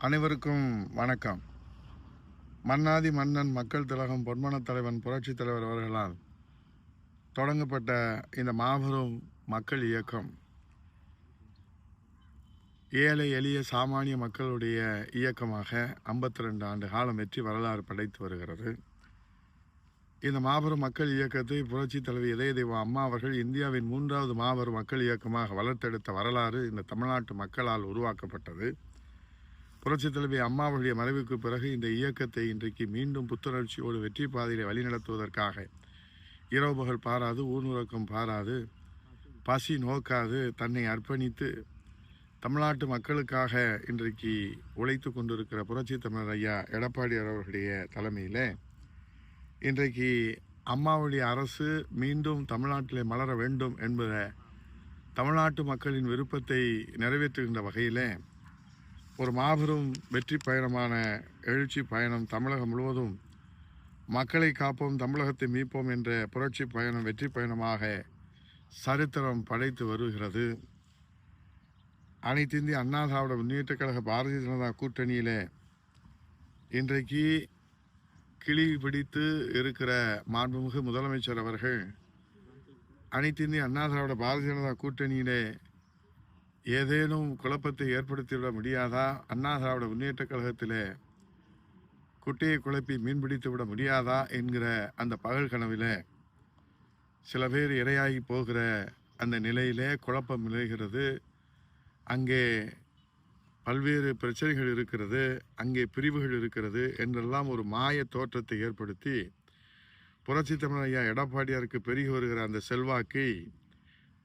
அனைவருக்கும் வணக்கம். மன்னாதி மன்னன் மக்கள் திலகம் பொன்மனத் தலைவன் புரட்சித் தலைவர் அவர்களால் தொடங்கப்பட்ட இந்த மாபெரும் மக்கள் இயக்கம் ஏழை எளிய சாமானிய மக்களுடைய இயக்கமாக 52 ஆண்டு காலம் வெற்றி வரலாறு படைத்து வருகிறது. இந்த மாபெரும் மக்கள் இயக்கத்தை புரட்சித் தலைவி இதய தெய்வம் அம்மா அவர்கள் இந்தியாவின் 3வது மாபெரும் மக்கள் இயக்கமாக வளர்த்தெடுத்த வரலாறு இந்த தமிழ்நாட்டு மக்களால் உருவாக்கப்பட்டது. புரட்சித் தலைவி அம்மாவுடைய மறைவுக்கு பிறகு இந்த இயக்கத்தை இன்றைக்கு மீண்டும் புத்துணர்ச்சியோடு வெற்றி பாதையை வழிநடத்துவதற்காக இரவு பகல் பாராது, ஊனுறக்கம் பாராது, பசி நோக்காது தன்னை அர்ப்பணித்து தமிழ்நாட்டு மக்களுக்காக இன்றைக்கு உழைத்து கொண்டிருக்கிற புரட்சி தமிழர் ஐயா எடப்பாடியார் அவர்களுடைய தலைமையில் இன்றைக்கு அம்மாவுடைய அரசு மீண்டும் தமிழ்நாட்டிலே மலர வேண்டும் என்பத தமிழ்நாட்டு மக்களின் விருப்பத்தை நிறைவேற்றுகின்ற வகையில் ஒரு மாபெரும் வெற்றி பயணமான எழுச்சி பயணம் தமிழகம் முழுவதும் மக்களை காப்போம் தமிழகத்தை மீட்போம் என்ற புரட்சி பயணம் வெற்றி பயணமாக சரித்திரம் படைத்து வருகிறது. அனைத்து இந்திய அண்ணா திராவிட முன்னேற்றக் கழக பாரதிய ஜனதா கூட்டணியில் இன்றைக்கு கிளி பிடித்து இருக்கிற மாண்புமிகு முதலமைச்சர் அவர்கள் அனைத்து இந்திய அண்ணா திராவிட பாரதிய ஜனதா கூட்டணியிலே ஏதேனும் குழப்பத்தை ஏற்படுத்திவிட முடியாதா, அண்ணா திராவிட முன்னேற்றக் கழகத்தில் குட்டையை குழப்பி மீன்பிடித்து விட முடியாதா என்கிற அந்த பகல் கனவில் சில பேர் இரையாகி போகிற அந்த நிலையிலே குழப்பம் நிலைகிறது. அங்கே பல்வேறு பிரச்சனைகள் இருக்கிறது, அங்கே பிரிவுகள் இருக்கிறது என்றெல்லாம் ஒரு மாய தோற்றத்தை ஏற்படுத்தி புரட்சி தமிழர் ஐயா எடப்பாடியாருக்கு பெருகி வருகிற அந்த செல்வாக்கை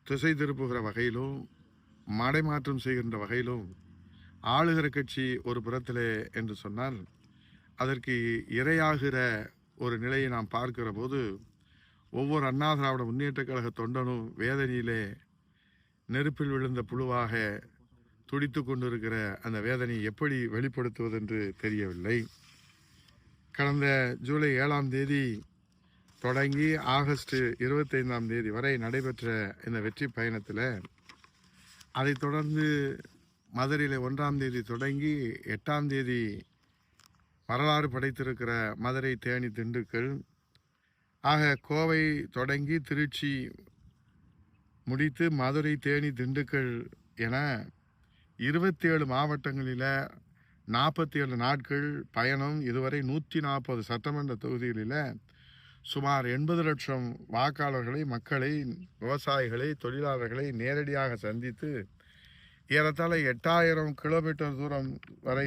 திசை திருப்புகிற வகையிலும் மடைமாற்றம் செய்கின்ற வகையிலும் ஆளுகிற கட்சி ஒரு புறத்திலே என்று சொன்னால் அதற்கு இரையாகிற ஒரு நிலையை நாம் பார்க்கிற போது ஒவ்வொரு அண்ணா திராவிட முன்னேற்றக் கழக தொண்டனும் வேதனையிலே நெருப்பில் விழுந்த புழுவாக துடித்து கொண்டிருக்கிற அந்த வேதனையை எப்படி வெளிப்படுத்துவதென்று தெரியவில்லை. கடந்த ஜூலை 7ஆம் தேதி தொடங்கி ஆகஸ்ட் 25ஆம் தேதி வரை நடைபெற்ற இந்த வெற்றி பயணத்தில் அதைத் தொடர்ந்து மதுரையில் 1ஆம் தேதி தொடங்கி 8ஆம் தேதி வரலாறு படைத்திருக்கிற மதுரை, தேனி, திண்டுக்கல் ஆக கோவை தொடங்கி திருச்சி முடித்து மதுரை, தேனி, திண்டுக்கல் என 27 மாவட்டங்களில் 47 நாட்கள் பயணம். இதுவரை 140 சட்டமன்ற தொகுதிகளில் சுமார் 80 லட்சம் வாக்காளர்களை, மக்களை, விவசாயிகளை, தொழிலாளர்களை நேரடியாக சந்தித்து ஏறத்தாழ 8000 கிலோமீட்டர் தூரம் வரை